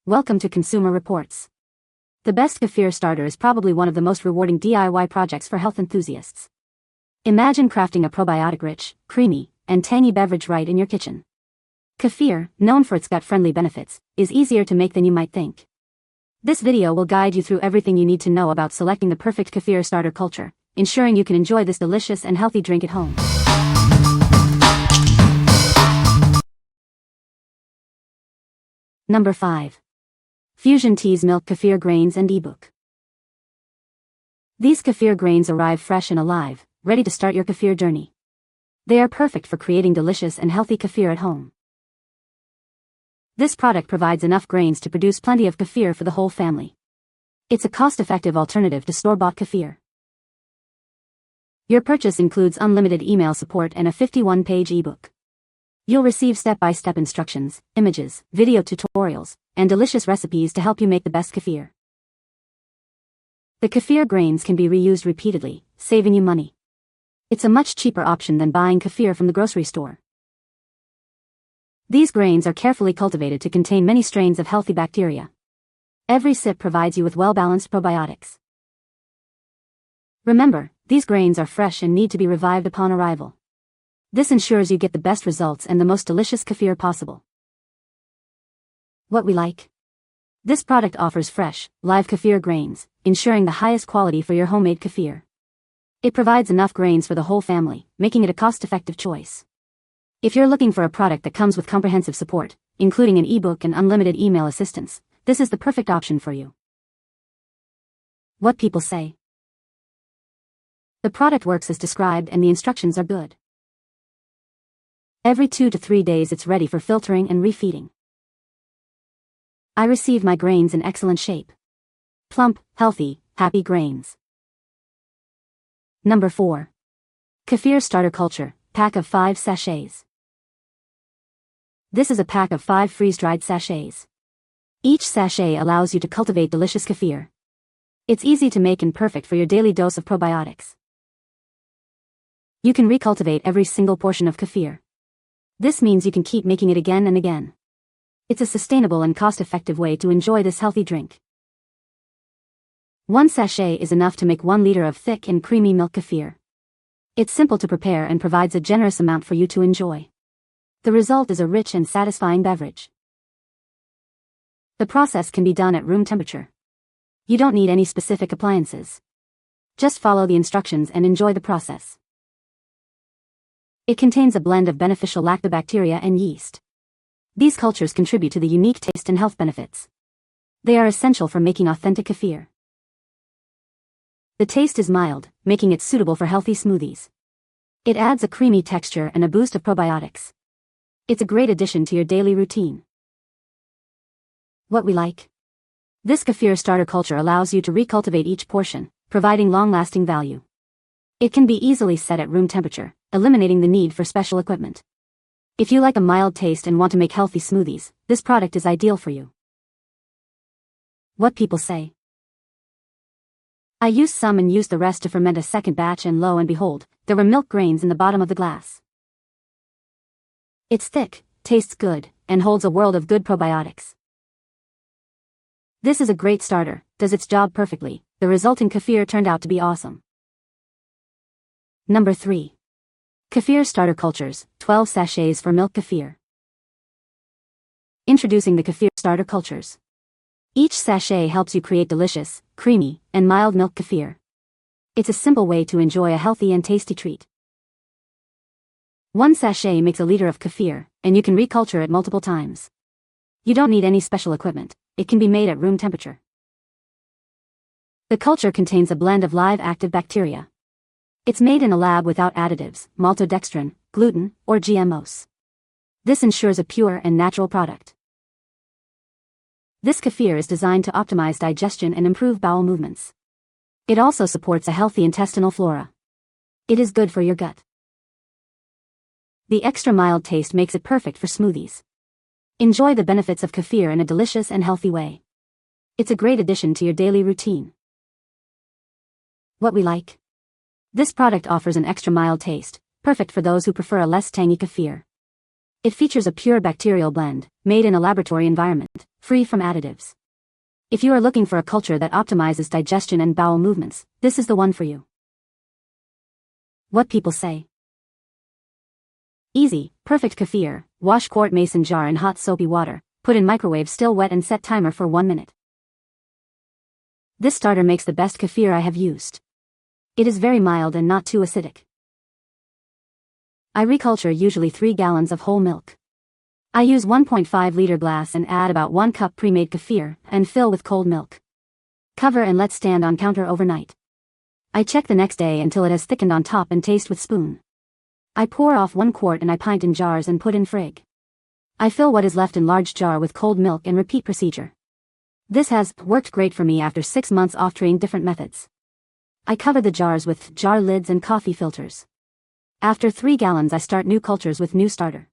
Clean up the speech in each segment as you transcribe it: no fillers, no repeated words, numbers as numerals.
Welcome to Consumer Reports. The best Kefir Starter is probably one of the most rewarding DIY projects for health enthusiasts. Imagine crafting a probiotic-rich, creamy, and tangy beverage right in your kitchen. Kefir, known for its gut-friendly benefits, is easier to make than you might think. This video will guide you through everything you need to know about selecting the perfect Kefir Starter culture, ensuring you can enjoy this delicious and healthy drink at home. Number 5. Fusion Teas Milk Kefir Grains and eBook. These kefir grains arrive fresh and alive, ready to start your kefir journey. They are perfect for creating delicious and healthy kefir at home. This product provides enough grains to produce plenty of kefir for the whole family. It's a cost-effective alternative to store-bought kefir. Your purchase includes unlimited email support and a 51-page ebook. You'll receive step-by-step instructions, images, video tutorials, and delicious recipes to help you make the best kefir. The kefir grains can be reused repeatedly, saving you money. It's a much cheaper option than buying kefir from the grocery store. These grains are carefully cultivated to contain many strains of healthy bacteria. Every sip provides you with well-balanced probiotics. Remember, these grains are fresh and need to be revived upon arrival. This ensures you get the best results and the most delicious kefir possible. What we like. This product offers fresh, live kefir grains, ensuring the highest quality for your homemade kefir. It provides enough grains for the whole family, making it a cost-effective choice. If you're looking for a product that comes with comprehensive support, including an ebook and unlimited email assistance, this is the perfect option for you. What people say. The product works as described and the instructions are good. Every 2 to 3 days it's ready for filtering and refeeding. I receive my grains in excellent shape. Plump, healthy, happy grains. Number 4. Kefir Starter Culture, pack of 5 sachets. This is a pack of 5 freeze-dried sachets. Each sachet allows you to cultivate delicious kefir. It's easy to make and perfect for your daily dose of probiotics. You can recultivate every single portion of kefir. This means you can keep making it again and again. It's a sustainable and cost-effective way to enjoy this healthy drink. 1 sachet is enough to make 1 liter of thick and creamy milk kefir. It's simple to prepare and provides a generous amount for you to enjoy. The result is a rich and satisfying beverage. The process can be done at room temperature. You don't need any specific appliances. Just follow the instructions and enjoy the process. It contains a blend of beneficial lactobacteria and yeast. These cultures contribute to the unique taste and health benefits. They are essential for making authentic kefir. The taste is mild, making it suitable for healthy smoothies. It adds a creamy texture and a boost of probiotics. It's a great addition to your daily routine. What we like. This Kefir Starter culture allows you to recultivate each portion, providing long-lasting value. It can be easily set at room temperature, eliminating the need for special equipment. If you like a mild taste and want to make healthy smoothies, this product is ideal for you. What people say. I used some and used the rest to ferment a second batch, and lo and behold, there were milk grains in the bottom of the glass. It's thick, tastes good, and holds a world of good probiotics. This is a great starter, does its job perfectly. The resulting kefir turned out to be awesome. Number 3. Kefir Starter Cultures, 12 sachets for milk kefir. Introducing the Kefir Starter Cultures. Each sachet helps you create delicious, creamy, and mild milk kefir. It's a simple way to enjoy a healthy and tasty treat. 1 sachet makes a liter of kefir, and you can reculture it multiple times. You don't need any special equipment. It can be made at room temperature. The culture contains a blend of live active bacteria. It's made in a lab without additives, maltodextrin, gluten, or GMOs. This ensures a pure and natural product. This kefir is designed to optimize digestion and improve bowel movements. It also supports a healthy intestinal flora. It is good for your gut. The extra mild taste makes it perfect for smoothies. Enjoy the benefits of kefir in a delicious and healthy way. It's a great addition to your daily routine. What we like. This product offers an extra mild taste, perfect for those who prefer a less tangy kefir. It features a pure bacterial blend, made in a laboratory environment, free from additives. If you are looking for a culture that optimizes digestion and bowel movements, this is the one for you. What people say. Easy, perfect kefir. Wash quart mason jar in hot soapy water, put in microwave still wet and set timer for 1 minute. This starter makes the best kefir I have used. It is very mild and not too acidic. I reculture usually 3 gallons of whole milk. I use 1.5 liter glass and add about 1 cup pre-made kefir and fill with cold milk. Cover and let stand on counter overnight. I check the next day until it has thickened on top and taste with spoon. I pour off 1 quart and I pint in jars and put in frig. I fill what is left in large jar with cold milk and repeat procedure. This has worked great for me after 6 months off trying different methods. I cover the jars with jar lids and coffee filters. After 3 gallons I start new cultures with new starter.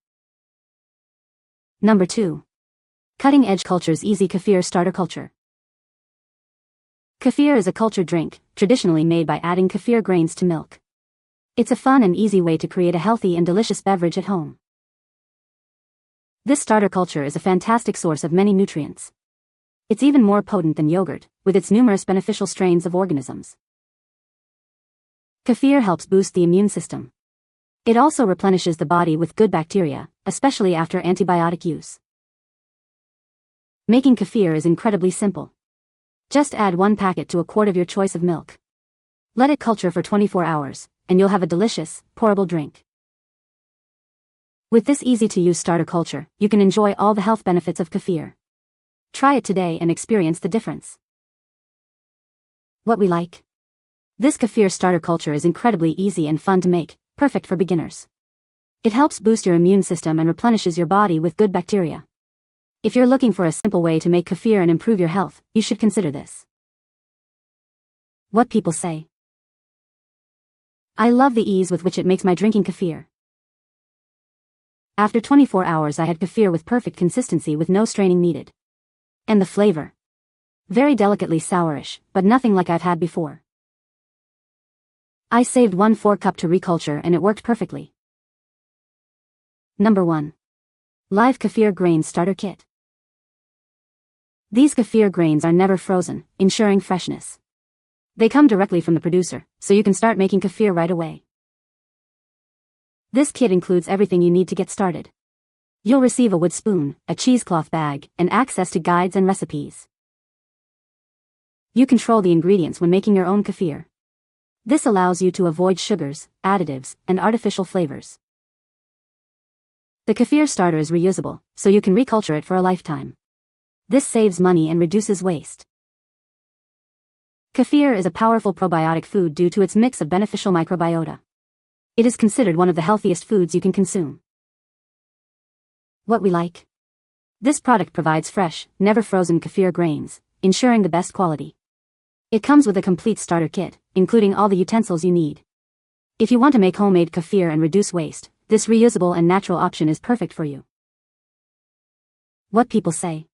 Number 2. Cutting Edge Cultures Easy Kefir Starter Culture. Kefir is a cultured drink, traditionally made by adding kefir grains to milk. It's a fun and easy way to create a healthy and delicious beverage at home. This starter culture is a fantastic source of many nutrients. It's even more potent than yogurt, with its numerous beneficial strains of organisms. Kefir helps boost the immune system. It also replenishes the body with good bacteria, especially after antibiotic use. Making kefir is incredibly simple. Just add 1 packet to a quart of your choice of milk. Let it culture for 24 hours, and you'll have a delicious, pourable drink. With this easy-to-use starter culture, you can enjoy all the health benefits of kefir. Try it today and experience the difference. What we like. This kefir starter culture is incredibly easy and fun to make, perfect for beginners. It helps boost your immune system and replenishes your body with good bacteria. If you're looking for a simple way to make kefir and improve your health, you should consider this. What people say. I love the ease with which it makes my drinking kefir. After 24 hours I had kefir with perfect consistency with no straining needed. And the flavor. Very delicately sourish, but nothing like I've had before. I saved 1/4 cup to reculture and it worked perfectly. Number 1. Live Kefir Grain Starter Kit. These kefir grains are never frozen, ensuring freshness. They come directly from the producer, so you can start making kefir right away. This kit includes everything you need to get started. You'll receive a wood spoon, a cheesecloth bag, and access to guides and recipes. You control the ingredients when making your own kefir. This allows you to avoid sugars, additives, and artificial flavors. The kefir starter is reusable, so you can reculture it for a lifetime. This saves money and reduces waste. Kefir is a powerful probiotic food due to its mix of beneficial microbiota. It is considered one of the healthiest foods you can consume. What we like. This product provides fresh, never frozen kefir grains, ensuring the best quality. It comes with a complete starter kit, including all the utensils you need. If you want to make homemade kefir and reduce waste, this reusable and natural option is perfect for you. What people say.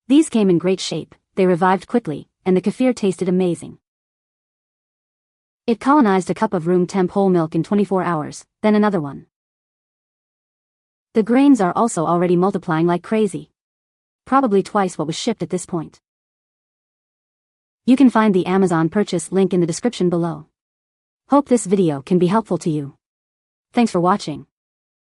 These came in great shape, they revived quickly, and the kefir tasted amazing. It colonized a cup of room temp whole milk in 24 hours, then another one. The grains are also already multiplying like crazy. Probably twice what was shipped at this point. You can find the Amazon purchase link in the description below. Hope this video can be helpful to you. Thanks for watching.